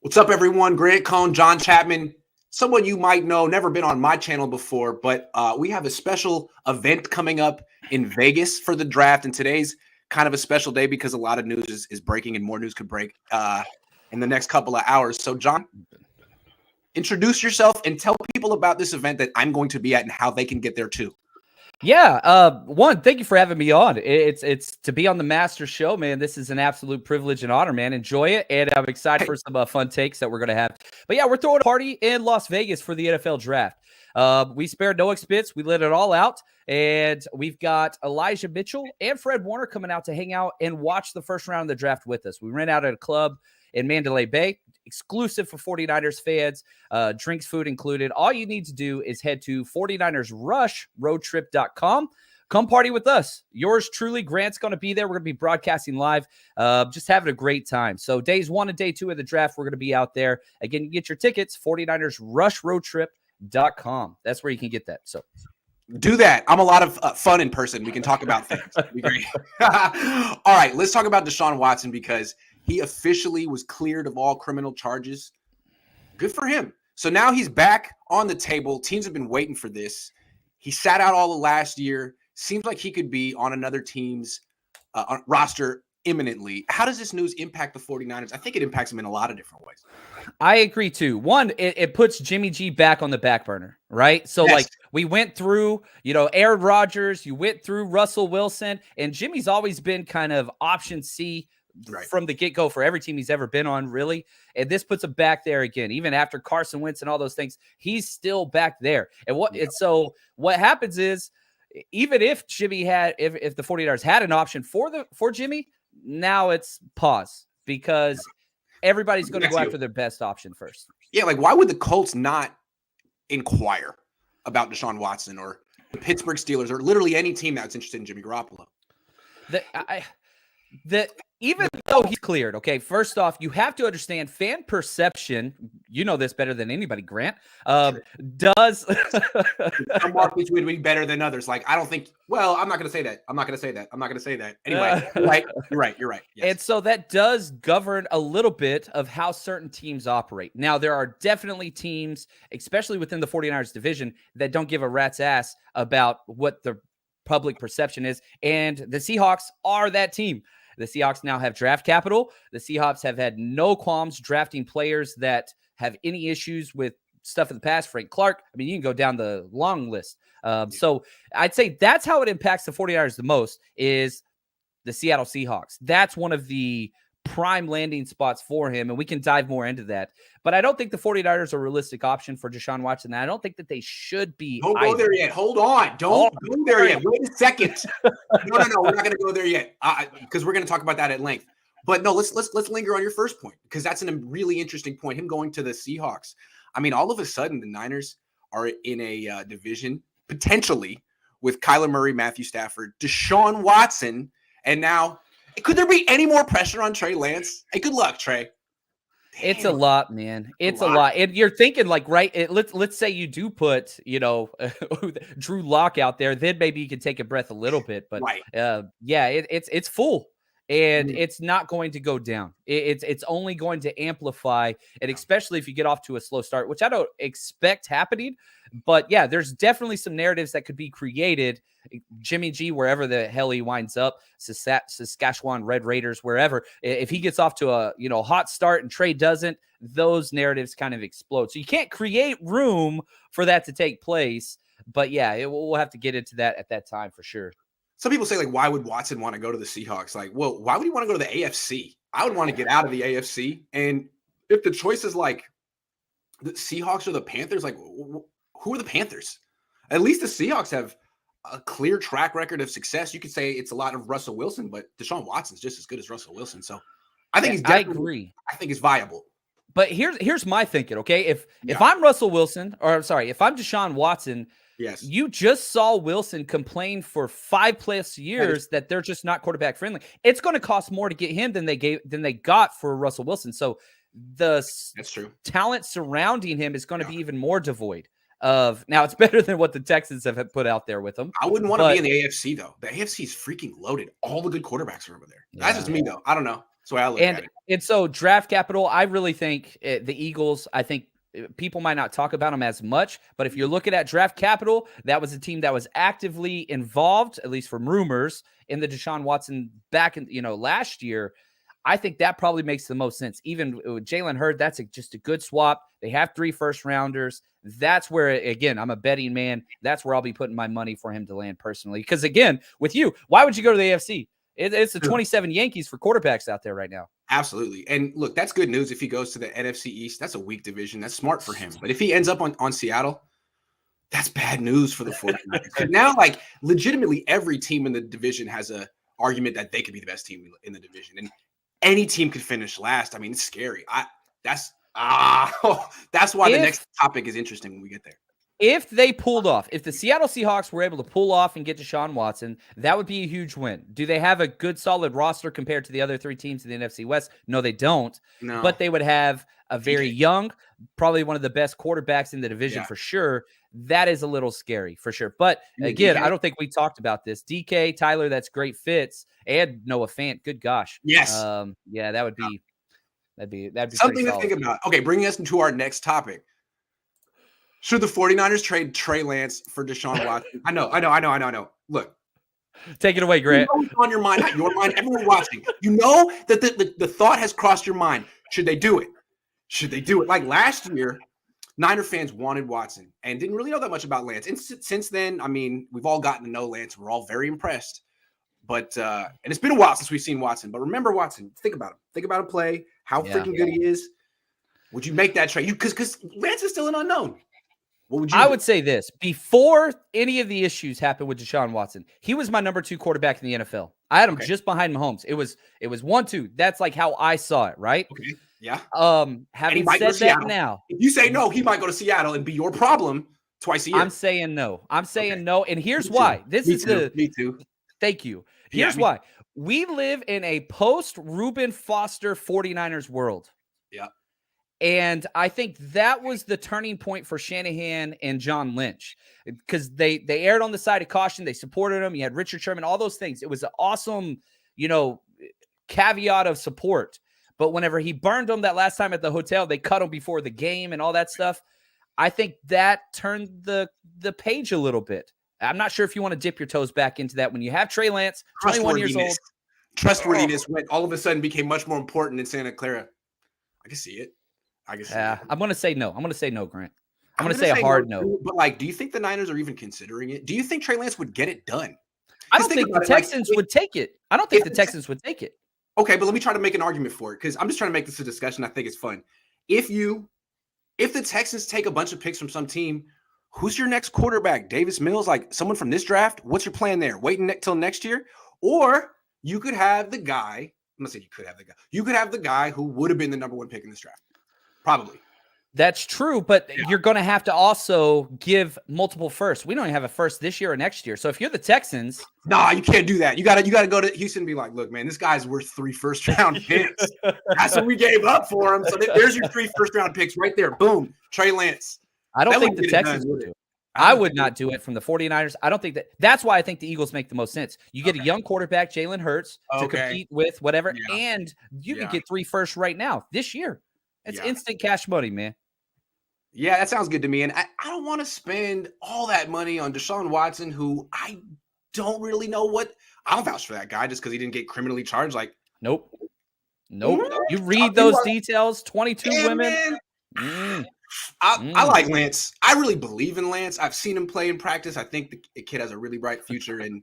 What's up, everyone? Grant Cohn, John Chapman, someone you might know, never been on my channel before, but we have a special event coming up in Vegas for the draft, and today's kind of a special day because a lot of news is breaking and more news could break in the next couple of hours. So, John, introduce yourself and tell people about this event that I'm going to be at and how they can get there too. Yeah. Thank you for having me on. It's to be on the Master Show, man. This is an absolute privilege and honor, man. Enjoy it. And I'm excited for some fun takes that we're going to have. But yeah, we're throwing a party in Las Vegas for the NFL draft. We spared no expense. We let it all out. And we've got Elijah Mitchell and Fred Warner coming out to hang out and watch the first round of the draft with us. We ran out at a club in Mandalay Bay, exclusive for 49ers fans, drinks, food included. All you need to do is head to 49ersrushroadtrip.com. Come party with us. Yours truly, Grant's going to be there. We're going to be broadcasting live, just having a great time. So days 1 and day 2 of the draft, we're going to be out there. Again, you get your tickets, 49ersrushroadtrip.com. That's where you can get that. So do that. I'm a lot of fun in person. We can talk about things. It'd be great. All right, let's talk about Deshaun Watson because he officially was cleared of all criminal charges. Good for him. So now he's back on the table. Teams have been waiting for this. He sat out all of last year. Seems like he could be on another team's roster imminently. How does this news impact the 49ers? I think it impacts them in a lot of different ways. I agree too. One, it puts Jimmy G back on the back burner, right? So Yes. like we went through, Aaron Rodgers, you went through Russell Wilson, and Jimmy's always been kind of option C from the get-go for every team he's ever been on, really. And this puts him back there again. Even after Carson Wentz and all those things, he's still back there. And so what happens is, even if Jimmy had, if the 49ers had an option for Jimmy, now it's pause because everybody's going to go after their best option first. Yeah, like why would the Colts not inquire about Deshaun Watson or the Pittsburgh Steelers or literally any team that's interested in Jimmy Garoppolo? Even though he's cleared, okay, first off, you have to understand fan perception. You know this better than anybody, Grant. Does some markets would be better than others? Like, I don't think. Well, I'm not going to say that. I'm not going to say that. Anyway, you're right. Yes. And so that does govern a little bit of how certain teams operate. Now, there are definitely teams, especially within the 49ers division, that don't give a rat's ass about what the public perception is. And the Seahawks are that team. The Seahawks now have draft capital. The Seahawks have had no qualms drafting players that have any issues with stuff in the past. Frank Clark. I mean, you can go down the long list. So I'd say that's how it impacts the 49ers the most is the Seattle Seahawks. That's one of the prime landing spots for him, and we can dive more into that. But I don't think the 49ers are a realistic option for Deshaun Watson. And I don't think that they should be. Don't go there yet. Hold on. Don't go there yet. Wait a second. No. We're not going to go there yet because we're going to talk about that at length. But no, let's linger on your first point because that's a really interesting point. Him going to the Seahawks. I mean, all of a sudden, the Niners are in a division potentially with Kyler Murray, Matthew Stafford, Deshaun Watson, and now. Could there be any more pressure on Trey Lance? Hey, good luck, Trey. Damn. It's a lot, man. It's a lot. And you're thinking like, right, let's say you do put, Drew Lock out there, then maybe you can take a breath a little bit. But it's full. And it's not going to go down. It's only going to amplify, and especially if you get off to a slow start, which I don't expect happening. But yeah, there's definitely some narratives that could be created. Jimmy G, wherever the hell he winds up, Saskatchewan Red Raiders, wherever, if he gets off to a hot start and Trey doesn't, those narratives kind of explode. So you can't create room for that to take place. But yeah, we'll have to get into that at that time for sure. Some people say, like, why would Watson want to go to the Seahawks? Like, well, why would he want to go to the AFC? I would want to get out of the AFC. And if the choice is like the Seahawks or the Panthers, like, who are the Panthers? At least the Seahawks have a clear track record of success. You could say it's a lot of Russell Wilson, but Deshaun Watson's just as good as Russell Wilson. So I think he's definitely, I agree. I think it's viable. But here's my thinking, okay? If I'm Russell Wilson, or I'm sorry, if I'm Deshaun Watson, yes, you just saw Wilson complain for 5+ years that they're just not quarterback friendly. It's going to cost more to get him than they got for Russell Wilson. So that's true. Talent surrounding him is going to be even more devoid of. Now it's better than what the Texans have put out there with him. I wouldn't want to be in the AFC though. The AFC is freaking loaded. All the good quarterbacks are over there. That's just me though. I don't know. That's the way I look at it. And so draft capital, I really think the Eagles, I think people might not talk about them as much, but if you're looking at draft capital, that was a team that was actively involved, at least from rumors, in the Deshaun Watson back in, last year. I think that probably makes the most sense. Even with Jalen Hurd, that's just a good swap. They have 3 first-rounders. That's where, again, I'm a betting man. That's where I'll be putting my money for him to land personally. Because, again, with you, why would you go to the AFC? It's the 27 Yankees for quarterbacks out there right now. Absolutely. And look, that's good news if he goes to the NFC East. That's a weak division. That's smart for him. But if he ends up on Seattle, that's bad news for the 49ers. Now, like, legitimately every team in the division has a argument that they could be the best team in the division. And any team could finish last. I mean, it's scary. That's why the next topic is interesting when we get there. If they pulled off, if the Seattle Seahawks were able to pull off and get Deshaun Watson, that would be a huge win. Do they have a good, solid roster compared to the other 3 teams in the NFC West? No, they don't. No. But they would have a very young, probably one of the best quarterbacks in the division for sure. That is a little scary for sure. But again, I don't think we talked about this. DK, Tyler, that's great fits. And Noah Fant, good gosh. Yes. Yeah, that'd be something to think about. Okay, bringing us into our next topic. Should the 49ers trade Trey Lance for Deshaun Watson? I know. Look. Take it away, Grant. You know what's on your mind, not your mind, everyone watching. You know that the thought has crossed your mind. Should they do it? Should they do it? Like last year, Niner fans wanted Watson and didn't really know that much about Lance. And since then, I mean, we've all gotten to know Lance. We're all very impressed. But and it's been a while since we've seen Watson. But remember Watson. Think about him. Think about him play, how freaking good he is. Would you make that trade? Because Lance is still an unknown. I would say this. Before any of the issues happened with Deshaun Watson, he was my number 2 quarterback in the NFL. I had him just behind Mahomes. It was 1-2. That's like how I saw it, right? Okay. Yeah. Having said that now. If you say no, he might go to Seattle and be your problem twice a year. I'm saying no. No. And here's why. Me too. Thank you. Here's why. We live in a post-Reuben Foster 49ers world. Yeah. And I think that was the turning point for Shanahan and John Lynch because they erred on the side of caution. They supported him. You had Richard Sherman, all those things. It was an awesome, caveat of support. But whenever he burned them that last time at the hotel, they cut him before the game and all that stuff. I think that turned the page a little bit. I'm not sure if you want to dip your toes back into that when you have Trey Lance, 21 years old. Trustworthiness went all of a sudden became much more important in Santa Clara. I can see it. I'm going to say no. I'm going to say no, Grant. I'm going to say a hard no. But do you think the Niners are even considering it? Do you think Trey Lance would get it done? I don't think the Texans would take it. I don't think the Texans would take it. Okay, but let me try to make an argument for it because I'm just trying to make this a discussion. I think it's fun. If the Texans take a bunch of picks from some team, who's your next quarterback? Davis Mills, like someone from this draft? What's your plan there? Waiting till next year? Or you could have the guy. I'm not saying you could have the guy. You could have the guy who would have been the number 1 pick in this draft. Probably. That's true, but you're going to have to also give multiple firsts. We don't even have a first this year or next year. So if you're the Texans, you can't do that. You got to go to Houston and be like, look, man, this guy's worth 3 first-round picks. That's what we gave up for him. So there's your 3 first-round picks right there. Boom, Trey Lance. I don't think the Texans would do it. I would not do it from the 49ers. I don't think that's why I think the Eagles make the most sense. You get a young quarterback, Jalen Hurts, to compete with whatever, and you can get 3 firsts right now this year. It's instant cash money, man. Yeah, that sounds good to me. And I don't want to spend all that money on Deshaun Watson, who I don't really know what. I'll vouch for that guy just because he didn't get criminally charged. Like, nope. You read those details, 22 women. I like Lance. I really believe in Lance. I've seen him play in practice. I think the kid has a really bright future. And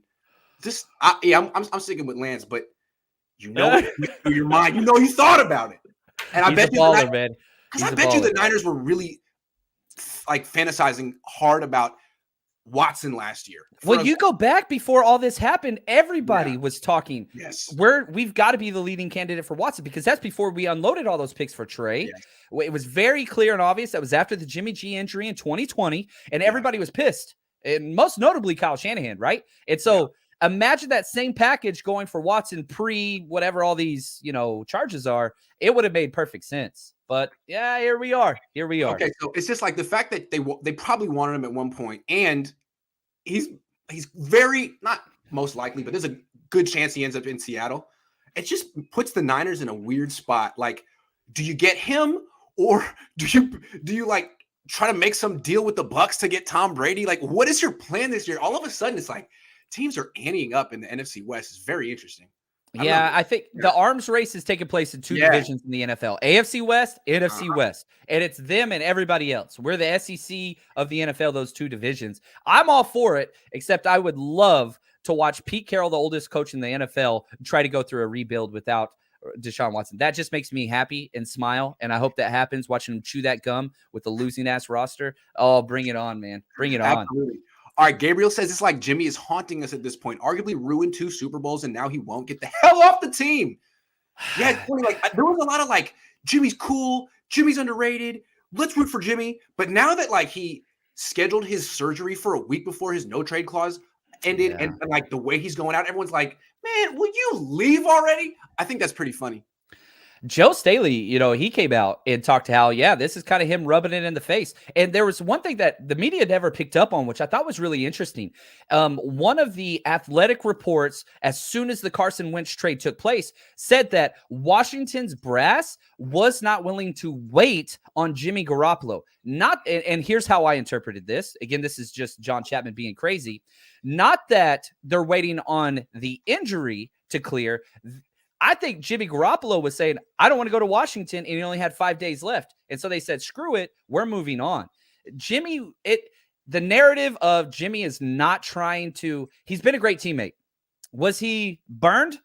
I'm sticking with Lance, but through your mind, you thought about it. And I bet you the Niners were really like fantasizing hard about Watson last year. Well, you go back before all this happened, everybody was talking. Yes. We've got to be the leading candidate for Watson because that's before we unloaded all those picks for Trey. Yes. It was very clear and obvious. That was after the Jimmy G injury in 2020, and everybody was pissed. And most notably Kyle Shanahan, right? And so imagine that same package going for Watson pre whatever all these, charges are. It would have made perfect sense. But here we are. Okay, so it's just like the fact that they probably wanted him at one point, and he's very not most likely, but there's a good chance he ends up in Seattle. it just puts the Niners in a weird spot. Like, do you get him, or do you like try to make some deal with the Bucs to get Tom Brady? Like, what is your plan this year? All of a sudden, it's like teams are anteing up in the NFC West. It's very interesting. I think the arms race is taking place in two divisions in the NFL: AFC West, NFC West, and it's them and everybody else. We're the SEC of the NFL, those two divisions. I'm all for it, except I would love to watch Pete Carroll, the oldest coach in the NFL, try to go through a rebuild without Deshaun Watson. That just makes me happy and smile, and I hope that happens, watching him chew that gum with the losing-ass roster. Oh, bring it on, man. Bring it on. Absolutely. All right, Gabriel says it's like Jimmy is haunting us at this point. Arguably ruined 2 Super Bowls, and now he won't get the hell off the team. Yeah, it's funny. Like, there was a lot of like, Jimmy's cool, Jimmy's underrated, let's root for Jimmy. But now that like he scheduled his surgery for a week before his no-trade clause ended, and like the way he's going out, everyone's like, man, will you leave already? I think that's pretty funny. Joe Staley, he came out and talked to how, this is kind of him rubbing it in the face. And there was one thing that the media never picked up on, which I thought was really interesting. One of the Athletic reports, as soon as the Carson Wentz trade took place, said that Washington's brass was not willing to wait on Jimmy Garoppolo. And here's how I interpreted this. Again, this is just John Chapman being crazy. Not that they're waiting on the injury to clear. I think Jimmy Garoppolo was saying, I don't want to go to Washington, and he only had 5 days left. And so they said, screw it, we're moving on. The narrative of Jimmy is not trying to, he's been a great teammate. Was he burned?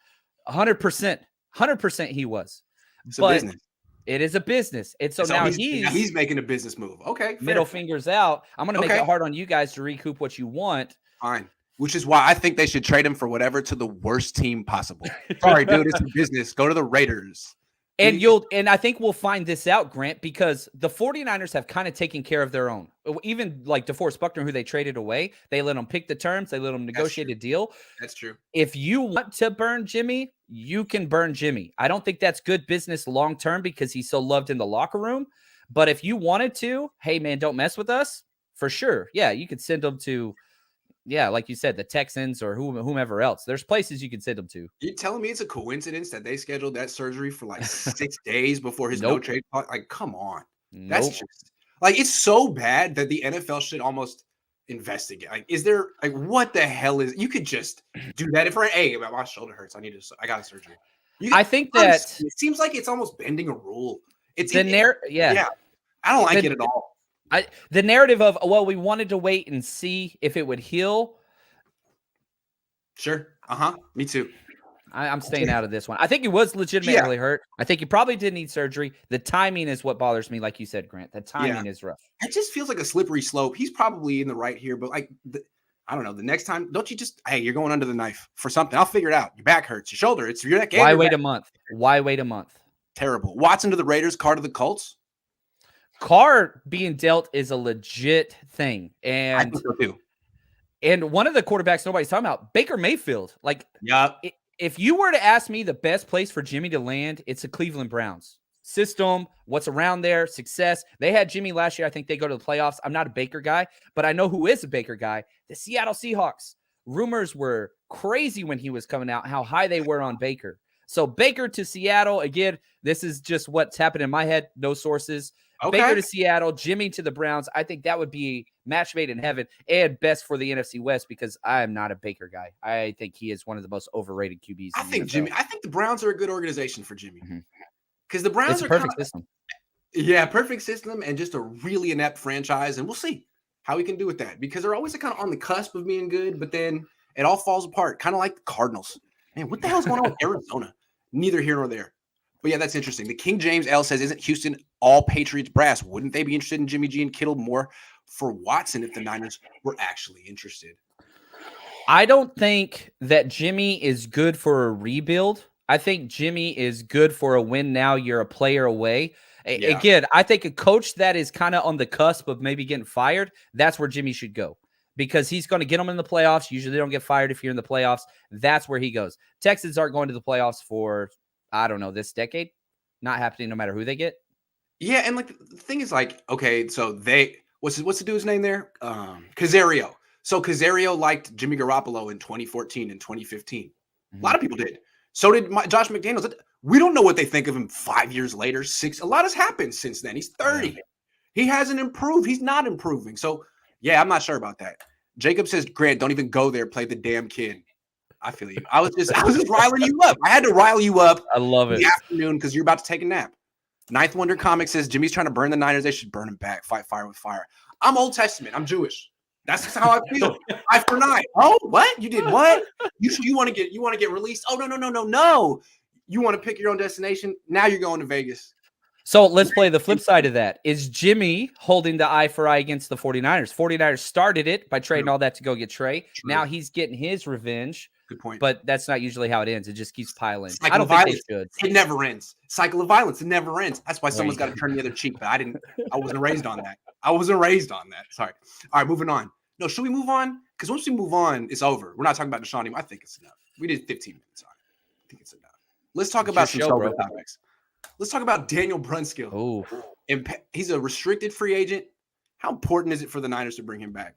100%. 100% he was. It's a business. It is a business. And so now he's making a business move. Okay. Middle fingers out. I'm going to make it hard on you guys to recoup what you want. Fine. Which is why I think they should trade him for whatever to the worst team possible. Sorry, dude, it's a business. Go to the Raiders. And I think we'll find this out, Grant, because the 49ers have kind of taken care of their own. Even like DeForest Buckner, who they traded away, they let him pick the terms. They let him negotiate a deal. That's true. If you want to burn Jimmy, you can burn Jimmy. I don't think that's good business long-term because he's so loved in the locker room. But if you wanted to, hey, man, don't mess with us, for sure. Yeah, you could send him to, like you said, the Texans or whomever else. There's places you can send them to. You telling me it's a coincidence that they scheduled that surgery for like 6 days before his no trade? Like, come on. That's just like, it's so bad that the NFL should almost investigate. Like, is there like, what the hell is, you could just do that if my shoulder hurts. I got a surgery. I think that it seems like it's almost bending a rule. It's I don't like it at all. The narrative of, we wanted to wait and see if it would heal. Sure. Me too. I'm staying out of this one. I think he was legitimately hurt. I think he probably did need surgery. The timing is what bothers me, like you said, Grant. The timing is rough. It just feels like a slippery slope. He's probably in the right here, but like, I don't know. The next time, don't you just, hey, you're going under the knife for something. I'll figure it out. Your back hurts. Your shoulder. It's your neck. Why wait a month? Why wait a month? Terrible. Watson to the Raiders, Carr to the Colts. Carr being dealt is a legit thing. And I think so too. And one of the quarterbacks nobody's talking about, Baker Mayfield. Like, if you were to ask me the best place for Jimmy to land, it's the Cleveland Browns. System, what's around there, success. They had Jimmy last year. I think they go to the playoffs. I'm not a Baker guy, but I know who is a Baker guy. The Seattle Seahawks. Rumors were crazy when he was coming out, how high they were on Baker. So Baker to Seattle, again, this is just what's happened in my head, no sources. Okay. Baker to Seattle, Jimmy to the Browns. I think that would be match made in heaven and best for the NFC West because I am not a Baker guy. I think he is one of the most overrated QBs. I think the Browns are a good organization for Jimmy because the Browns are perfect system. Yeah, perfect system and just a really inept franchise. And we'll see how he can do with that because they're always kind of on the cusp of being good, but then it all falls apart, kind of like the Cardinals. Man, what the hell's going on with Arizona? Neither here nor there. But yeah, that's interesting. The King James L says, isn't Houston all Patriots brass? Wouldn't they be interested in Jimmy G and Kittle more for Watson if the Niners were actually interested? I don't think that Jimmy is good for a rebuild. I think Jimmy is good for a win now. You're a player away. Yeah. Again, I think a coach that is kind of on the cusp of maybe getting fired, that's where Jimmy should go. Because he's going to get them in the playoffs. Usually they don't get fired if you're in the playoffs. That's where he goes. Texans aren't going to the playoffs for, I don't know, this decade. Not happening no matter who they get. Yeah, and like the thing is like, okay, so what's the dude's name there? Caserio. So Caserio liked Jimmy Garoppolo in 2014 and 2015. A lot of people did. So did Josh McDaniels. We don't know what they think of him 5 years later, 6. A lot has happened since then. He's 30. Yeah. He hasn't improved. He's not improving. So, yeah, I'm not sure about that. Jacob says, Grant, don't even go there. Play the damn kid. I feel you. I was just riling you up. I had to rile you up. I love it. In the afternoon because you're about to take a nap. Ninth Wonder Comics says Jimmy's trying to burn the Niners. They should burn him back. Fight fire with fire. I'm Old Testament. I'm Jewish. That's how I feel. 5 for 9. Oh, what? You did what? You want to get released? Oh, no. You want to pick your own destination? Now you're going to Vegas. So let's play the flip side of that. Is Jimmy holding the eye for eye against the 49ers? 49ers started it by trading all that to go get Trey. True. Now he's getting his revenge. Good point. But that's not usually how it ends. It just keeps piling. I don't think they should. It never ends. Cycle of violence. It never ends. That's why someone's got to turn the other cheek. But I wasn't raised on that. Sorry. All right, moving on. No, should we move on? Because once we move on, it's over. We're not talking about Deshaun anymore. I think it's enough. We did 15 minutes on it. I think it's enough. Let's talk about some sober topics. Let's talk about Daniel Brunskill. Oh, he's a restricted free agent. How important is it for the Niners to bring him back?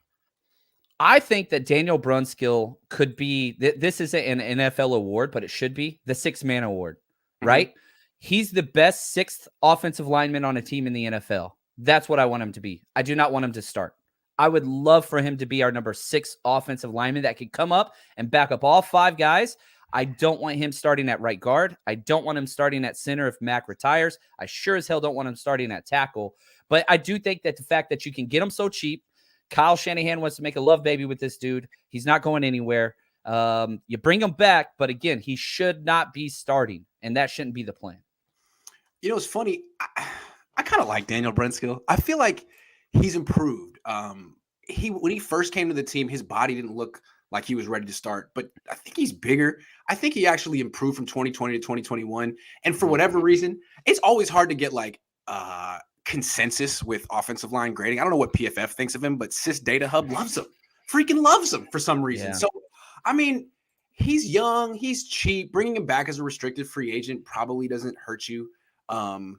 I think that Daniel Brunskill could be, this isn't an NFL award, but it should be the 6-man award, right? He's the best 6th offensive lineman on a team in the NFL. That's what I want him to be. I do not want him to start. I would love for him to be our number 6 offensive lineman that could come up and back up all 5 guys. I don't want him starting at right guard. I don't want him starting at center if Mac retires. I sure as hell don't want him starting at tackle. But I do think that the fact that you can get him so cheap, Kyle Shanahan wants to make a love baby with this dude. He's not going anywhere. You bring him back, but again, he should not be starting, and that shouldn't be the plan. You know, it's funny. I kind of like Daniel Brunskill. I feel like he's improved. When he first came to the team, his body didn't look like he was ready to start, but I think he's bigger. I think he actually improved from 2020 to 2021. And for whatever reason, it's always hard to get like consensus with offensive line grading. I don't know what PFF thinks of him, but Sys Data Hub loves him. Freaking loves him for some reason. Yeah. So, I mean, he's young, he's cheap. Bringing him back as a restricted free agent probably doesn't hurt you. I'm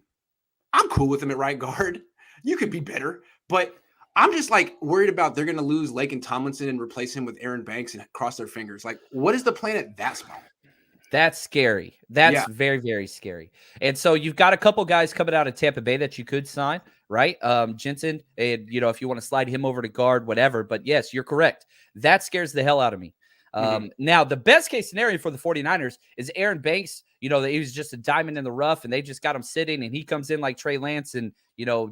cool with him at right guard. You could be better, but I'm just like worried about they're going to lose Laken Tomlinson and replace him with Aaron Banks and cross their fingers. Like, what is the plan at that spot? That's scary. That's very, very scary. And so you've got a couple guys coming out of Tampa Bay that you could sign, right? Jensen, and if you want to slide him over to guard, whatever. But yes, you're correct. That scares the hell out of me. Now, the best case scenario for the 49ers is Aaron Banks, he was just a diamond in the rough and they just got him sitting and he comes in like Trey Lance and,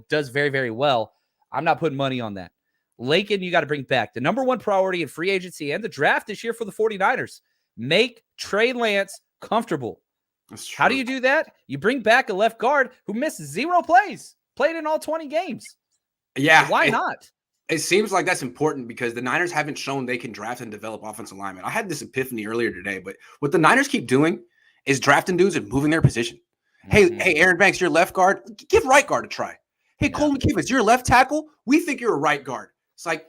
does very, very well. I'm not putting money on that. Laken, you got to bring back. The number 1 priority in free agency and the draft this year for the 49ers. Make Trey Lance comfortable. How do you do that? You bring back a left guard who missed 0 plays, played in all 20 games. Yeah. So why not? It seems like that's important because the Niners haven't shown they can draft and develop offensive linemen. I had this epiphany earlier today, but what the Niners keep doing is drafting dudes and moving their position. Hey, Aaron Banks, you're left guard. Give right guard a try. Hey, Cole McKivitz, you're a left tackle. We think you're a right guard. It's like,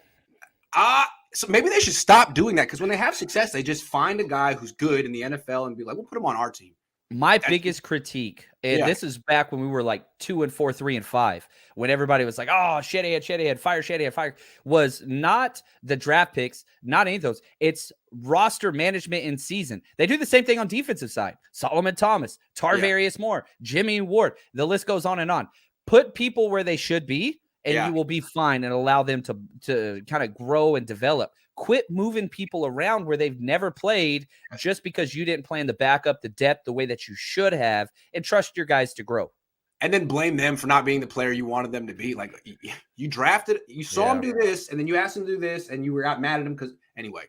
so maybe they should stop doing that because when they have success, they just find a guy who's good in the NFL and be like, we'll put him on our team. My biggest critique, and this is back when we were like 2-4, 3-5, when everybody was like, oh, Shanahan, fire, was not the draft picks, not any of those. It's roster management in season. They do the same thing on defensive side. Solomon Thomas, Tarvarius Moore, Jimmy Ward. The list goes on and on. Put people where they should be, and you will be fine and allow them to kind of grow and develop. Quit moving people around where they've never played just because you didn't plan the backup, the depth, the way that you should have, and trust your guys to grow. And then blame them for not being the player you wanted them to be. Like, you drafted, you saw him do this, and then you asked him to do this, and you got mad at him because, anyway.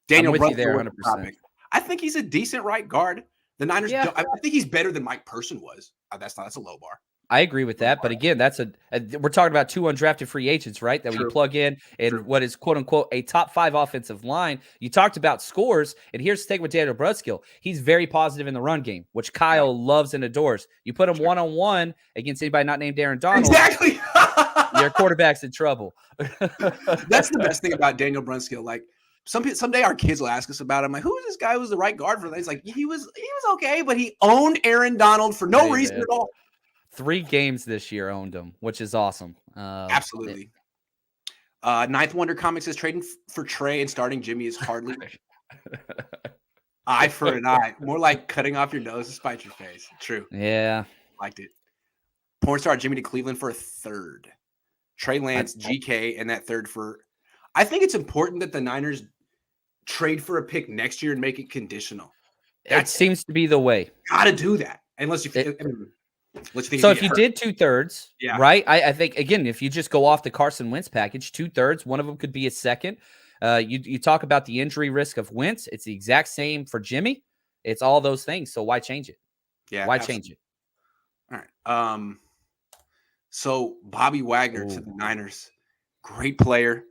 Daniel Brunskill there 100%. I think he's a decent right guard. The Niners, I think he's better than Mike Person was. That's a low bar. I agree with that. But again, that's we're talking about 2 undrafted free agents, right? That we plug in what is quote unquote a top 5 offensive line. You talked about scores, and here's the thing with Daniel Brunskill. He's very positive in the run game, which Kyle loves and adores. You put him one-on-one against anybody not named Aaron Donald. Exactly. Your quarterback's in trouble. That's the best thing about Daniel Brunskill. Like someday our kids will ask us about him. Like, who is this guy who's the right guard for that? He's like, he was okay, but he owned Aaron Donald for no reason at all. 3 games this year owned him, which is awesome. Absolutely. Ninth Wonder Comics is trading for Trey and starting Jimmy is hardly. Eye for an eye. More like cutting off your nose to spite your face. True. Yeah. Liked it. Porn star Jimmy to Cleveland for a third. Trey Lance, GK, and that third for. I think it's important that the Niners trade for a pick next year and make it conditional. That seems to be the way. Got to do that. Unless you think so if you did 2/3, yeah. right? I think, again, if you just go off the Carson Wentz package, 2/3, one of them could be a second. You talk about the injury risk of Wentz. It's the exact same for Jimmy. It's all those things. So why change it? Yeah. Why change it? All right. So Bobby Wagner to the Niners, great player,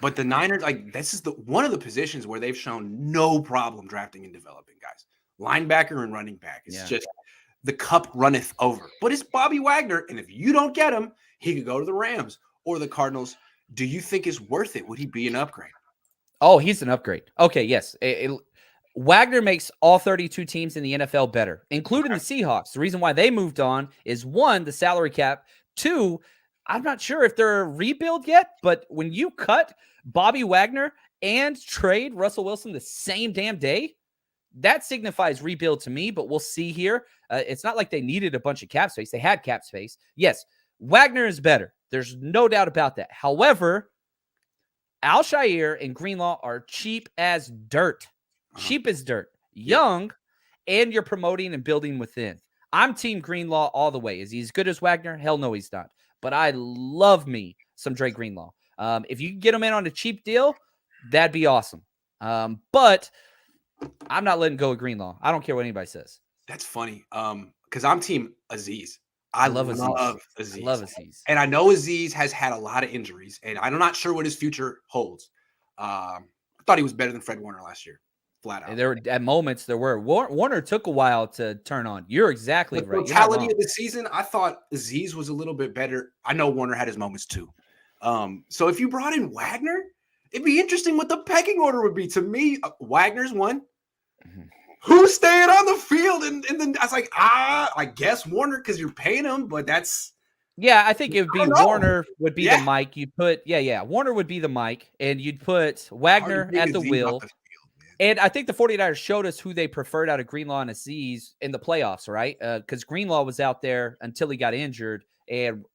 but the Niners, like, this is one of the positions where they've shown no problem drafting and developing guys. Linebacker and running back. It's just the cup runneth over. But it's Bobby Wagner, and if you don't get him, he could go to the Rams or the Cardinals. Do you think it's worth it? Would he be an upgrade? Oh, he's an upgrade. Okay, yes. Wagner makes all 32 teams in the NFL better, including the Seahawks. The reason why they moved on is, one, the salary cap. Two, I'm not sure if they're a rebuild yet, but when you cut Bobby Wagner and trade Russell Wilson the same damn day, that signifies rebuild to me, but we'll see here. It's not like they needed a bunch of cap space. They had cap space. Yes, Wagner is better. There's no doubt about that. However, Alshire and Greenlaw are cheap as dirt. Cheap as dirt. Young, and you're promoting and building within. I'm team Greenlaw all the way. Is he as good as Wagner? Hell no, he's not. But I love me some Dre Greenlaw. If you can get him in on a cheap deal, that'd be awesome. But I'm not letting go of Greenlaw. I don't care what anybody says. That's funny. Because I'm team Aziz. I love Aziz. I love Aziz. And I know Aziz has had a lot of injuries, and I'm not sure what his future holds. I thought he was better than Fred Warner last year. Flat out. There were at moments there were. Warner took a while to turn on. You're exactly right. The totality of the season, I thought Aziz was a little bit better. I know Warner had his moments too. So if you brought in Wagner, it'd be interesting what the pecking order would be. To me, Wagner's one. Mm-hmm. Who's staying on the field? And then I was like, I guess Warner, because you're paying him, but that's. Yeah, I think it would be Warner would be the mic. You'd put, Warner would be the mic, and you'd put Wagner at the wheel. And I think the 49ers showed us who they preferred out of Greenlaw and Aziz in the playoffs, right? Because Greenlaw was out there until he got injured. And,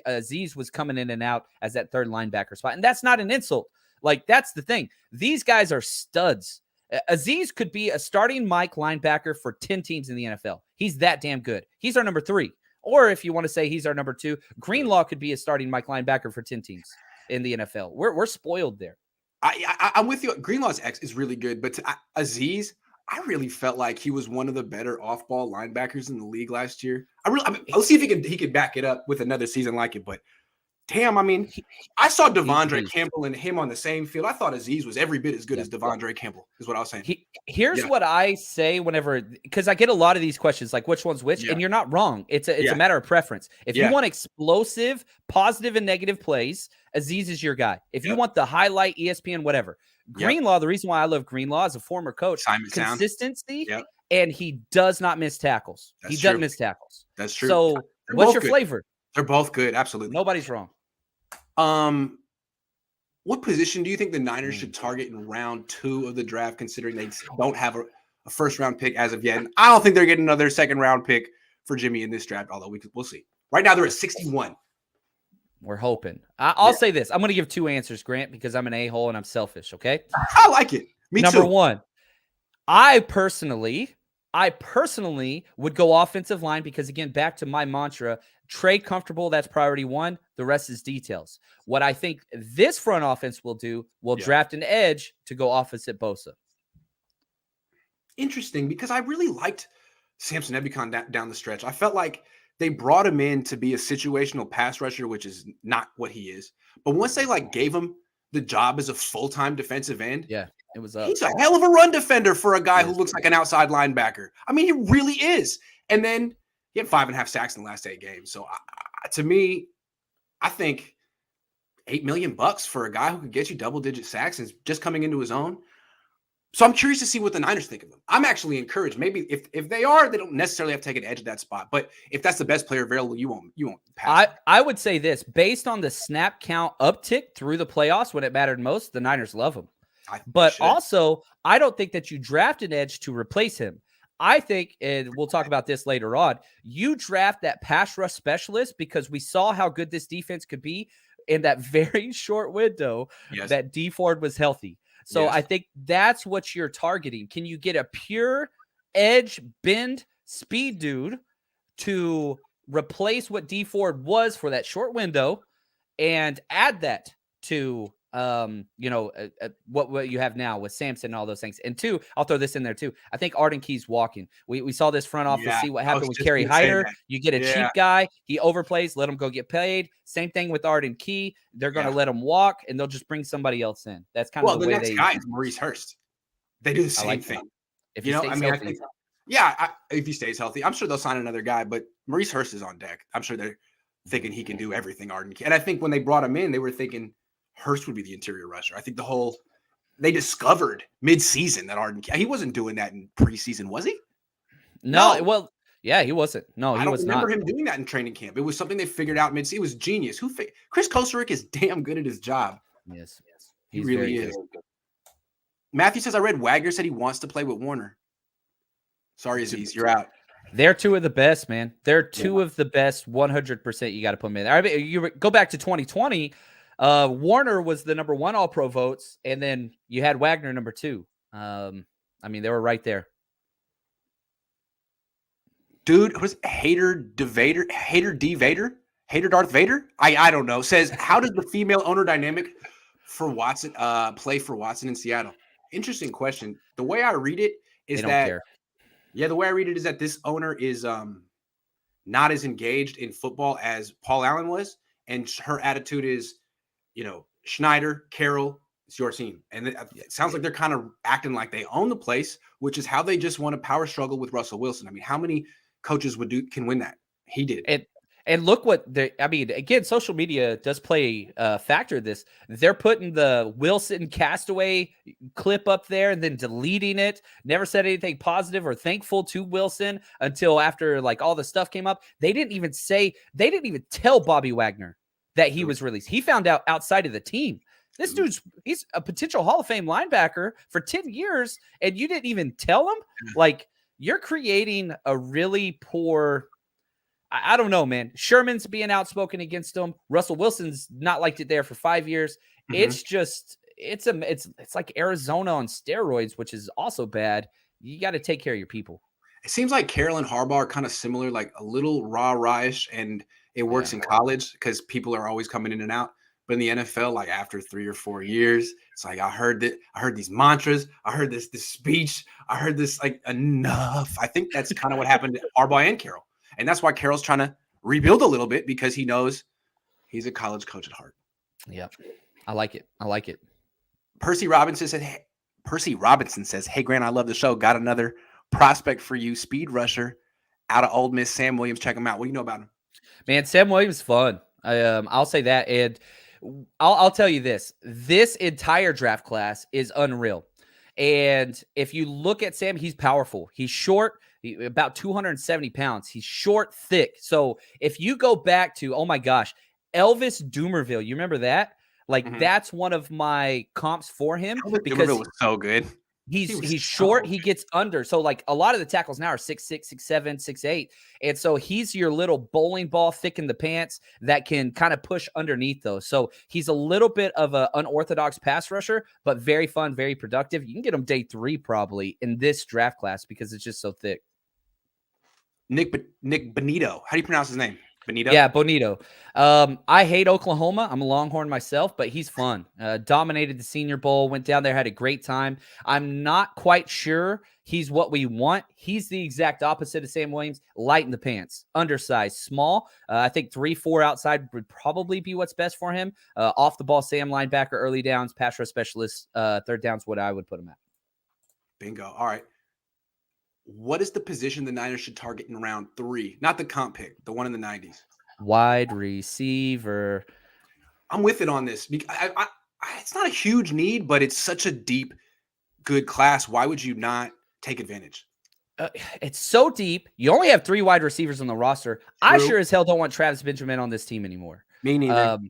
Aziz was coming in and out as that third linebacker spot. And that's not an insult. Like, that's the thing. These guys are studs. Aziz could be a starting Mike linebacker for 10 teams in the NFL. He's that damn good. He's our number 3. Or if you want to say he's our number 2, Greenlaw could be a starting Mike linebacker for 10 teams in the NFL. We're spoiled there. I'm with you. Greenlaw's X is really good, but Aziz, I really felt like he was one of the better off-ball linebackers in the league last year. I'll see if he could back it up with another season like it. But damn, I saw Devondre Campbell and him on the same field. I thought Aziz was every bit as good as Devondre Campbell, is what I was saying. Here's what I say whenever, because I get a lot of these questions, like which one's which, and you're not wrong. It's a matter of preference. If you want explosive, positive and negative plays, Aziz is your guy. If you want the highlight, ESPN, whatever. Greenlaw, the reason why I love Greenlaw as a former coach, consistency, and he does not miss tackles. Doesn't miss tackles. That's true. So what's your flavor? They're both good. Absolutely. Nobody's wrong. What position do you think the Niners should target in round 2 of the draft, considering they don't have a first-round pick as of yet? And I don't think they're getting another second-round pick for Jimmy in this draft, although we'll see. Right now, they're at 61. We're hoping. I'll say this. I'm going to give 2 answers, Grant, because I'm an a-hole and I'm selfish, okay? I like it. Me too. Number 1, I personally would go offensive line because, again, back to my mantra, Trey comfortable, that's priority 1. The rest is details. What I think this front offense will do, will draft an edge to go opposite Bosa. Interesting, because I really liked Samson Ebukam down the stretch. I felt like they brought him in to be a situational pass rusher, which is not what he is. But once they gave him the job as a full-time defensive end, it was up. He's a hell of a run defender for a guy who looks like an outside linebacker. He really is. And then he had 5.5 sacks in the last 8 games. So to me, I think $8 million for a guy who could get you double-digit sacks and is just coming into his own. So I'm curious to see what the Niners think of him. I'm actually encouraged. Maybe if they are, they don't necessarily have to take an edge at that spot. But if that's the best player available, you won't pass. I would say this, based on the snap count uptick through the playoffs when it mattered most, the Niners love him. But also, I don't think that you draft an edge to replace him. I think, and we'll talk about this later on, you draft that pass rush specialist because we saw how good this defense could be in that very short window that Dee Ford was healthy. So I think that's what you're targeting. Can you get a pure edge, bend, speed dude to replace what Dee Ford was for that short window and add that to what you have now with Samson and all those things. And two, I'll throw this in there too. I think Arden Key's walking. We saw this front office see what happened with Kerry Hyder. You get a cheap guy, he overplays, let him go get paid. Same thing with Arden Key. They're going to let him walk, and they'll just bring somebody else in. That's kind of the way next guy is Maurice Hurst. They do the same thing. If he stays healthy. If he stays healthy, I'm sure they'll sign another guy. But Maurice Hurst is on deck. I'm sure they're thinking he can do everything Arden Key. And I think when they brought him in, they were thinking Hurst would be the interior rusher. I think they discovered mid-season that Arden, he wasn't doing that in preseason, was he? No. Well, yeah, he wasn't. No, he was not. I don't remember him doing that in training camp. It was something they figured out mid-season. It was genius. Chris Kosarick is damn good at his job. Yes. He really is. Matthew says, I read Wagner said he wants to play with Warner. Sorry, Aziz, you're out. They're two of the best, man. They're two of the best. 100%. You got to put them in there. I mean, you go back to 2020. Warner was the number 1 All-Pro votes, and then you had Wagner number 2. I mean, they were right there. Dude, who's Hater Darth Vader? I don't know. Says, how does the female owner dynamic for Watson play for Watson in Seattle? Interesting question. The way I read it is the way I read it is that this owner is not as engaged in football as Paul Allen was, and her attitude is, Schneider, Carroll, it's your team. And it sounds like they're kind of acting like they own the place, which is how they just won a power struggle with Russell Wilson. I mean, how many coaches can win that? He did. And look again, social media does play a factor in this. They're putting the Wilson castaway clip up there and then deleting it. Never said anything positive or thankful to Wilson until after all the stuff came up. They didn't even tell Bobby Wagner that he was released. He found out outside of the team. This he's a potential Hall of Fame linebacker for 10 years, and you didn't even tell him? You're creating a really poor, I don't know, man. Sherman's being outspoken against him. Russell Wilson's not liked it there for 5 years. Mm-hmm. It's just, it's like Arizona on steroids, which is also bad. You got to take care of your people. It seems like Carroll and Harbaugh are kind of similar, like a little rah-rah-ish, and it works in college because people are always coming in and out. But in the NFL, after 3 or 4 years, it's like, I heard these mantras. I heard this speech. I heard this, enough. I think that's kind of what happened to Harbaugh and Carroll. And that's why Carroll's trying to rebuild a little bit, because he knows he's a college coach at heart. Yeah, I like it. Percy Robinson says, hey, Grant, I love the show. Got another prospect for you, speed rusher out of Ole Miss, Sam Williams. Check him out. What do you know about him? Man, Sam Williams is fun. I'll say that. And I'll tell you this. This entire draft class is unreal. And if you look at Sam, he's powerful. He's short, about 270 pounds. He's short, thick. So if you go back to, oh my gosh, Elvis Dumervil, you remember that? That's one of my comps for him. Elvis Dumervil was so good. He's short. He gets under. So a lot of the tackles now are 6'6", 6'7", 6'8". And so he's your little bowling ball thick in the pants that can kind of push underneath those. So he's a little bit of an unorthodox pass rusher, but very fun, very productive. You can get him day 3 probably in this draft class because it's just so thick. Nick Bonito. How do you pronounce his name? Bonito? Yeah, Bonito. I hate Oklahoma. I'm a Longhorn myself, but he's fun. Dominated the Senior Bowl, went down there, had a great time. I'm not quite sure he's what we want. He's the exact opposite of Sam Williams. Light in the pants, undersized, small. I think 3-4 outside would probably be what's best for him. Off the ball, Sam linebacker, early downs, pass rush specialist, third downs, what I would put him at. Bingo. All right. What is the position the Niners should target in round 3? Not the comp pick, the one in the 90s. Wide receiver. I'm with it on this. It's not a huge need, but it's such a deep, good class. Why would you not take advantage? It's so deep. You only have 3 wide receivers on the roster. True. I sure as hell don't want Travis Benjamin on this team anymore. Me neither.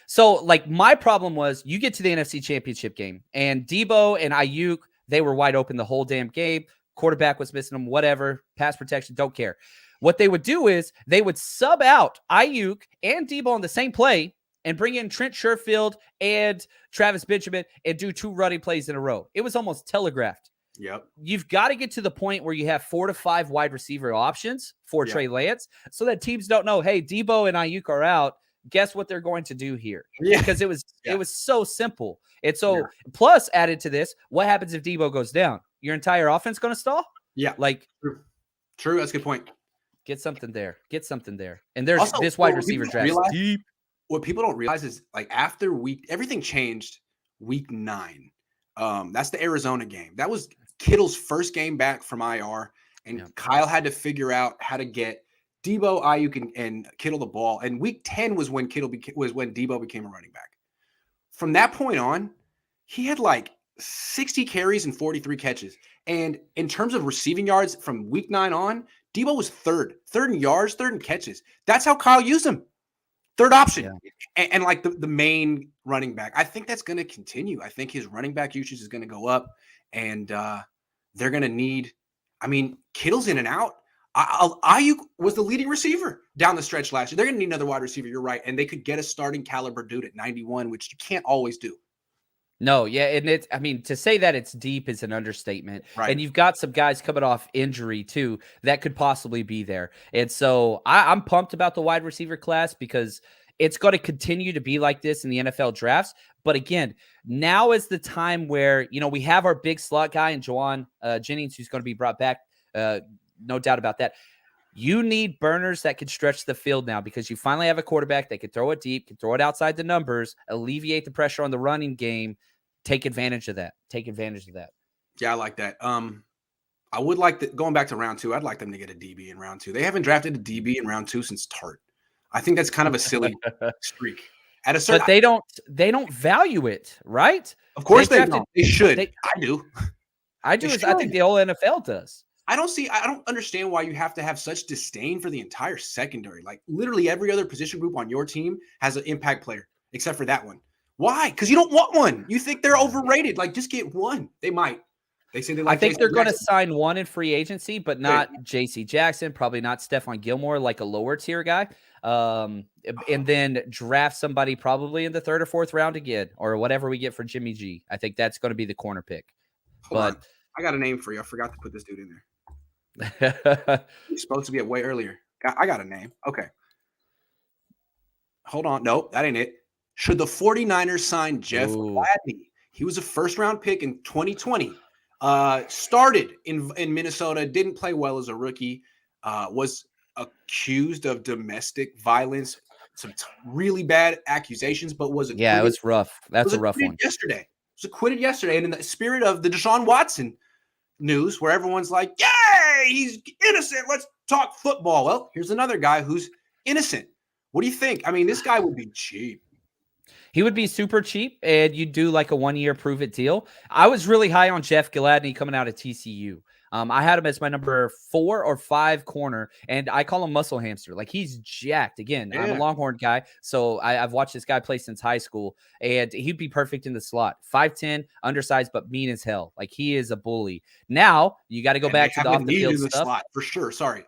So, like, my problem was you get to the NFC Championship game, and Debo and Ayuk, they were wide open the whole damn game. Quarterback was missing them, whatever. Pass protection, don't care. What they would do is they would sub out Ayuk and Debo on the same play and bring in Trent Sherfield and Travis Benjamin and do 2 running plays in a row. It was almost telegraphed. Yep. You've got to get to the point where you have 4 to 5 wide receiver options for Trey Lance so that teams don't know, hey, Debo and Ayuk are out. Guess what they're going to do here? Yeah. Because it was so simple. And so plus added to this, what happens if Debo goes down? Your entire offense going to stall? Yeah. Like True. That's a good point. Get something there. And there's also, this wide receiver draft deep. What people don't realize is like after everything changed week 9. That's the Arizona game. That was Kittle's first game back from IR, and Kyle had to figure out how to get Debo, Ayuk, and Kittle the ball. And week 10 was when Debo became a running back. From that point on, he had like 60 carries and 43 catches. And in terms of receiving yards from week 9 on, Debo was third in yards, third in catches. That's how Kyle used him. Third option. And like the main running back. I think that's going to continue. I think his running back usage is going to go up, and they're going to need, Kittle's in and out. Ayuk was the leading receiver down the stretch last year. They're going to need another wide receiver. You're right. And they could get a starting caliber dude at 91, which you can't always do. No, and to say that it's deep is an understatement. Right. And you've got some guys coming off injury too that could possibly be there. And so I'm pumped about the wide receiver class because it's going to continue to be like this in the NFL drafts. But again, now is the time where, we have our big slot guy in Juwan Jennings, who's going to be brought back. No doubt about that. You need burners that can stretch the field now because you finally have a quarterback that can throw it deep, can throw it outside the numbers, alleviate the pressure on the running game. Take advantage of that. Yeah, I like that. I would like going back to round 2. I'd like them to get a DB in round 2. They haven't drafted a DB in round 2 since Tart. I think that's kind of a silly streak. But they don't value it, right? Of course they don't. They should. I do. I think the whole NFL does. I don't understand why you have to have such disdain for the entire secondary. Like literally every other position group on your team has an impact player except for that one. Why? Because you don't want one. You think they're overrated. Like just get one. They might. They say they like. I think they're going to sign one in free agency, but not J.C. Jackson. Probably not Stephon Gilmore, like a lower tier guy. And then draft somebody probably in the 3rd or 4th round again, or whatever we get for Jimmy G. I think that's going to be the corner pick. Hold on. I got a name for you. I forgot to put this dude in there. He's supposed to be way earlier. I got a name. Okay. Hold on. Nope, that ain't it. Should the 49ers sign Jeff Gladney? He was a first-round pick in 2020. Started in Minnesota, didn't play well as a rookie, was accused of domestic violence, some really bad accusations, but was acquitted. Yeah, it was rough. That's a rough one. Was acquitted yesterday. And in the spirit of the Deshaun Watson news, where everyone's like, yay, he's innocent. Let's talk football. Well, here's another guy who's innocent. What do you think? This guy would be cheap. He would be super cheap, and you'd do like a 1-year prove-it deal. I was really high on Jeff Gladney coming out of TCU. I had him as my number 4 or 5 corner, and I call him Muscle Hamster. Like, he's jacked. Again, I'm a Longhorn guy, so I've watched this guy play since high school, and he'd be perfect in the slot. 5'10", undersized, but mean as hell. Like, he is a bully. Now, you got to go back to the off-the-field stuff. Slot, for sure, sorry.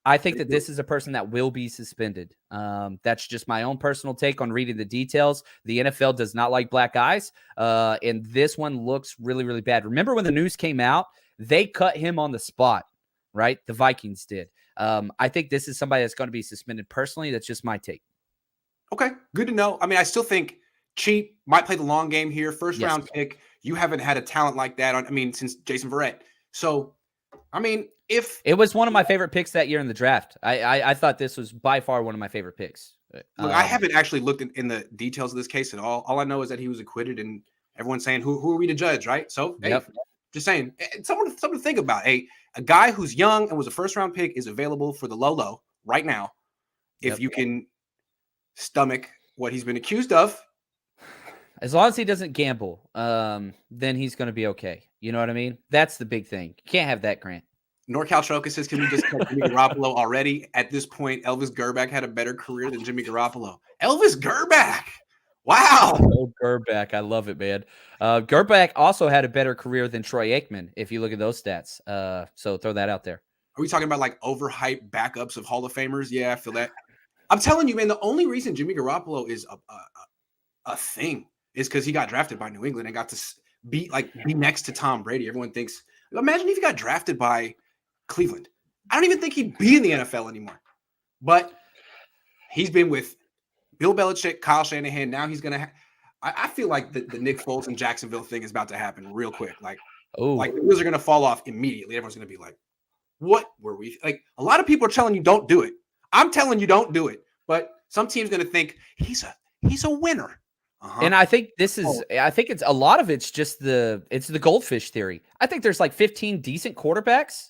I think that this is a person that will be suspended. That's just my own personal take on reading the details. The NFL does not like black guys, and this one looks really, really bad. Remember when the news came out, they cut him on the spot, right? The Vikings did. I think this is somebody that's going to be suspended personally. That's just my take. Okay, good to know. I still think cheap, might play the long game here. First round pick. You haven't had a talent like that since Jason Verrett. So, if it was one of my favorite picks that year in the draft, I thought this was by far one of my favorite picks. Look, I haven't actually looked in the details of this case at all. All I know is that he was acquitted, and everyone's saying, "Who are we to judge?" Right? So, hey, just saying, something to think about. Hey, a guy who's young and was a first-round pick is available for the low right now. If you can stomach what he's been accused of. As long as he doesn't gamble, then he's going to be okay. You know what I mean? That's the big thing. You can't have that, Grant. NorCal Troca says, can we just cut Jimmy Garoppolo already? At this point, Elvis Grbac had a better career than Jimmy Garoppolo. Elvis Grbac. Wow. Oh, Grbac. I love it, man. Grbac also had a better career than Troy Aikman, if you look at those stats. So throw that out there. Are we talking about like overhyped backups of Hall of Famers? Yeah, I feel that. I'm telling you, man, the only reason Jimmy Garoppolo is a thing is because he got drafted by New England and got to be next to Tom Brady. Everyone thinks, imagine if he got drafted by Cleveland. I don't even think he'd be in the NFL anymore. But he's been with Bill Belichick, Kyle Shanahan. Now he's going to I feel like the Nick Foles and Jacksonville thing is about to happen real quick. Like the wheels are going to fall off immediately. Everyone's going to be like, what were we? Like, a lot of people are telling you don't do it. I'm telling you don't do it. But some team's going to think he's a winner. And I think it's a lot of it's just the goldfish theory. I think there's like 15 decent quarterbacks.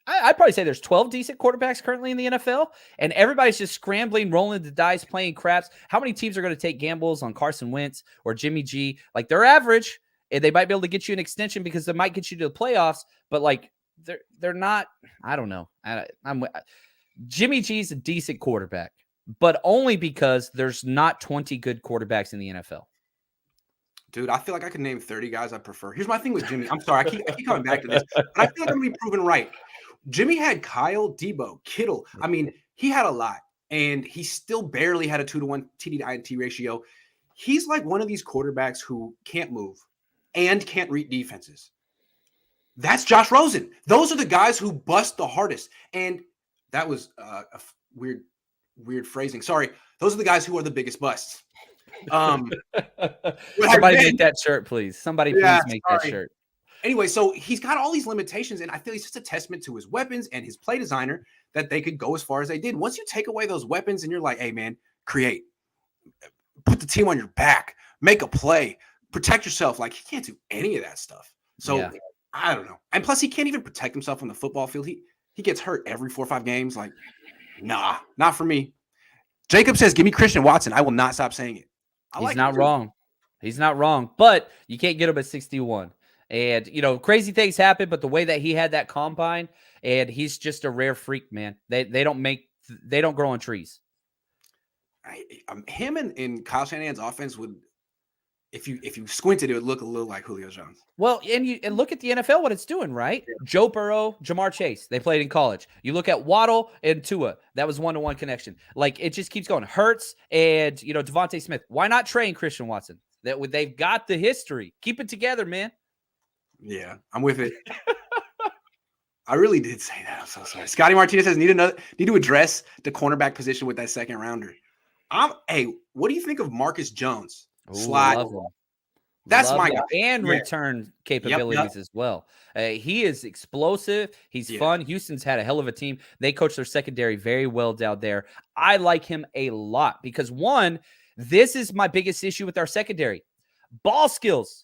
I'd probably say there's 12 decent quarterbacks currently in the NFL, and everybody's just scrambling, rolling the dice, playing craps. How many teams are going to take gambles on Carson Wentz or Jimmy G? Like, they're average, and they might be able to get you an extension because they might get you to the playoffs, but like they're not. I don't know. Jimmy G's a decent quarterback, but only because there's not 20 good quarterbacks in the NFL. Dude, I feel like I could name 30 guys I prefer. Here's my thing with Jimmy. I'm sorry, I keep coming back to this, but I feel like I'm going to be proven right. Jimmy had Kyle, Debo, Kittle. I mean, he had a lot, and he still barely had a 2-to-1 TD to INT ratio. He's like one of these quarterbacks who can't move and can't read defenses. That's Josh Rosen. Those are the guys who bust the hardest. And that was a weird phrasing. Sorry. Those are the guys who are the biggest busts. Somebody make that shirt, please. Somebody please make that shirt. Anyway, so he's got all these limitations, and I feel he's just a testament to his weapons and his play designer that they could go as far as they did. Once you take away those weapons and you're like, hey, man, create, put the team on your back, make a play, protect yourself. Like, he can't do any of that stuff. So I don't know. And plus, he can't even protect himself on the football field. He gets hurt every 4 or 5 games. Like, nah, not for me. Jacob says, give me Christian Watson. I will not stop saying it. He's not wrong. He's not wrong, but you can't get him at 61. And, crazy things happen, but the way that he had that combine, and he's just a rare freak, man. They don't grow on trees. Him and Kyle Shanahan's offense would, if you squinted, it would look a little like Julio Jones. Well, and look at the NFL, what it's doing, right? Yeah. Joe Burrow, Jamar Chase, they played in college. You look at Waddle and Tua, that was 1-to-1 connection. Like, it just keeps going. Hurts and, Devontae Smith. Why not train Christian Watson? They've got the history. Keep it together, man. Yeah, I'm with it. I really did say that. I'm so sorry. Scotty Martinez says need to address the cornerback position with that second rounder. Hey, what do you think of Marcus Jones? Slide. That's my guy. And return capabilities as well. He is explosive. He's fun. Houston's had a hell of a team. They coach their secondary very well down there. I like him a lot because, one, this is my biggest issue with our secondary. Ball skills.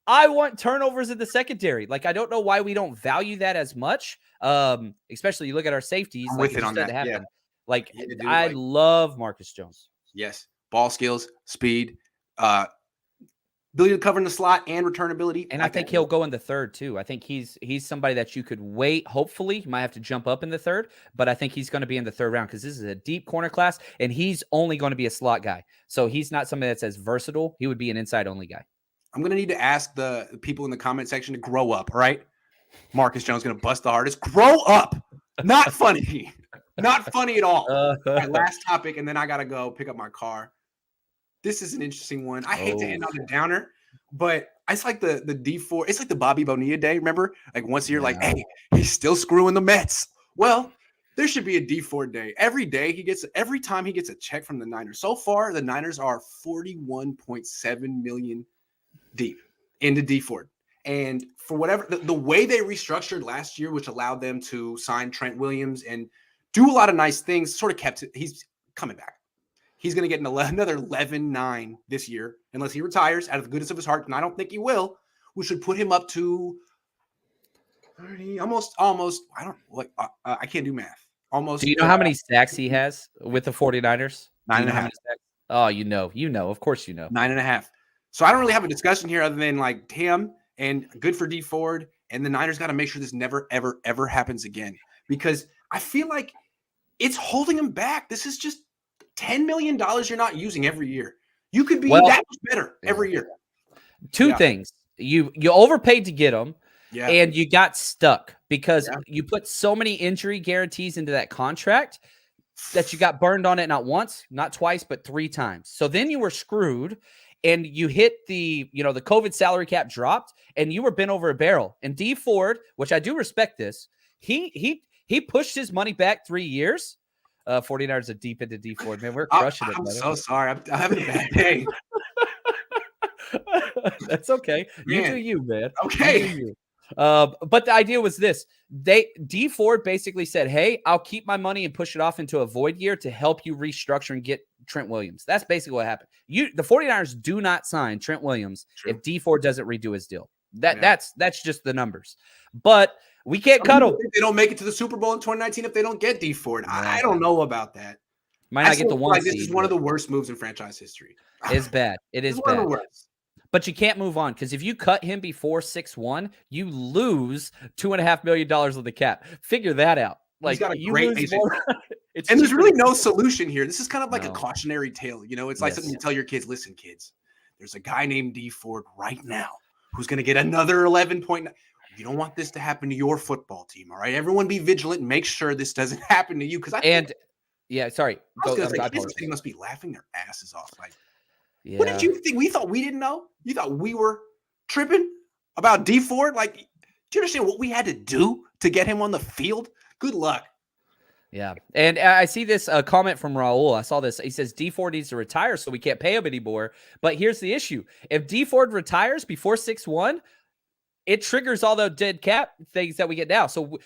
I want turnovers in the secondary. Like, I don't know why we don't value that as much. Especially you look at our safeties. I'm with it on that. Yeah. Like, I love Marcus Jones. Yes. Ball skills, speed, ability to cover in the slot, and return ability. And I think he'll go in the third too. I think he's somebody that you could wait. Hopefully, you might have to jump up in the third, but I think he's going to be in the third round because this is a deep corner class, and he's only going to be a slot guy. So he's not somebody that's as versatile. He would be an inside only guy. I'm going to need to ask the people in the comment section to grow up, all right? Marcus Jones going to bust the hardest. Grow up. Not funny. Not funny at all. All right, last topic, and then I got to go pick up my car. This is an interesting one. I hate to end on a downer, but it's like the Dee Ford. It's like the Bobby Bonilla day, remember? Like once a year, like, hey, he's still screwing the Mets. Well, there should be a Dee Ford day. Every time he gets a check from the Niners. So far, the Niners are 41.7 million deep into Dee Ford. And for whatever the way they restructured last year, which allowed them to sign Trent Williams and do a lot of nice things, sort of kept it. He's coming back. He's going to get another 11-9 this year, unless he retires out of the goodness of his heart, and I don't think he will. We should put him up to 30, almost. I don't like. I can't do math. Almost. Do you know how many sacks he has with the 49ers? 9.5. Oh, you know. Of course you know. 9.5. So I don't really have a discussion here other than like, damn, and good for Dee Ford. And the Niners got to make sure this never, ever, ever happens again, because I feel like it's holding them back. This is just $10 million you're not using every year. You could be that much better every year. Two things. You overpaid to get them, and you got stuck because you put so many injury guarantees into that contract that you got burned on it not once, not twice, but 3 times. So then you were screwed, and you hit the COVID salary cap dropped, and you were bent over a barrel. And Dee Ford, which I do respect this, he pushed his money back 3 years. 49ers are deep into Dee Ford, man. We're crushing it. I'm so sorry. I'm having a bad day. That's okay. Man. You do you, man. Okay. You do you. But the idea was this. Dee Ford basically said, hey, I'll keep my money and push it off into a void year to help you restructure and get Trent Williams. That's basically what happened. The 49ers do not sign Trent Williams if Dee Ford doesn't redo his deal. That's just the numbers. But we can't cut them. They don't make it to the Super Bowl in 2019 if they don't get Dee Ford. I don't know about that. Might not get the one. This is one of the worst moves in franchise history. It's bad. It is one bad. of the worst. But you can't move on, because if you cut him before 6-1, you lose $2.5 million of the cap. Figure that out. Like, he's got a you great lose agent. And there's really no solution here. This is kind of like a cautionary tale. It's like something you tell your kids. Listen, kids, there's a guy named Dee Ford right now who's going to get another 11.9. You don't want this to happen to your football team, all right? Everyone be vigilant and make sure this doesn't happen to you. Sorry. They must be laughing their asses off. Like, what did you think? We thought we didn't know? You thought we were tripping about Dee Ford? Like, do you understand what we had to do to get him on the field? Good luck. Yeah. And I see this comment from Raul. I saw this. He says, Dee Ford needs to retire, so we can't pay him anymore. But here's the issue. If Dee Ford retires before 6-1, it triggers all the dead cap things that we get now. So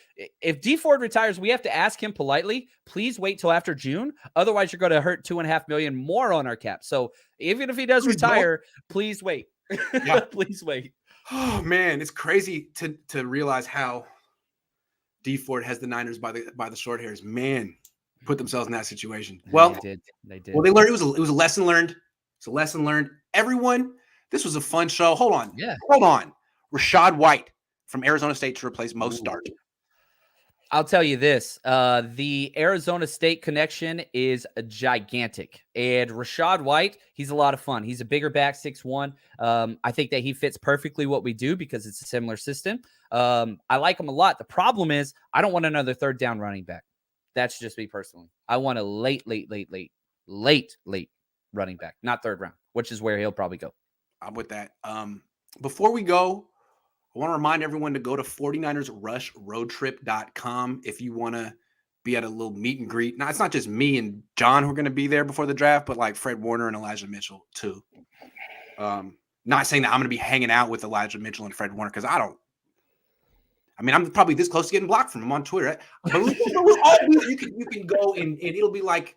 if Dee Ford retires, we have to ask him politely, please wait till after June. Otherwise, you're going to hurt $2.5 million more on our cap. So even if he does retire, please wait. Yeah. Please wait. Oh, man, it's crazy to realize how Dee Ford has the Niners by the short hairs. Man, put themselves in that situation. Well, they did. Well, they learned it was a lesson learned. It's a lesson learned. Everyone, this was a fun show. Hold on. Rachaad White from Arizona State to replace Mo Start. I'll tell you this. The Arizona State connection is gigantic. And Rachaad White, he's a lot of fun. He's a bigger back, 6'1". I think that he fits perfectly what we do because it's a similar system. I like him a lot. The problem is I don't want another third down running back. That's just me personally. I want a late running back, not third round, which is where he'll probably go. I'm with that. Before we go, I want to remind everyone to go to 49ersrushroadtrip.com if you want to be at a little meet and greet. Now, it's not just me and John who are going to be there before the draft, but like Fred Warner and Elijah Mitchell too. Not saying that I'm going to be hanging out with Elijah Mitchell and Fred Warner because I'm probably this close to getting blocked from him on Twitter. Right? But you can go and it'll be like.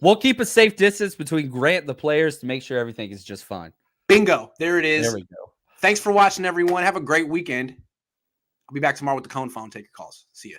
We'll keep a safe distance between Grant and the players to make sure everything is just fine. Bingo. There it is. There we go. Thanks for watching, everyone. Have a great weekend. I'll be back tomorrow with the Cohn phone. Take your calls. See ya.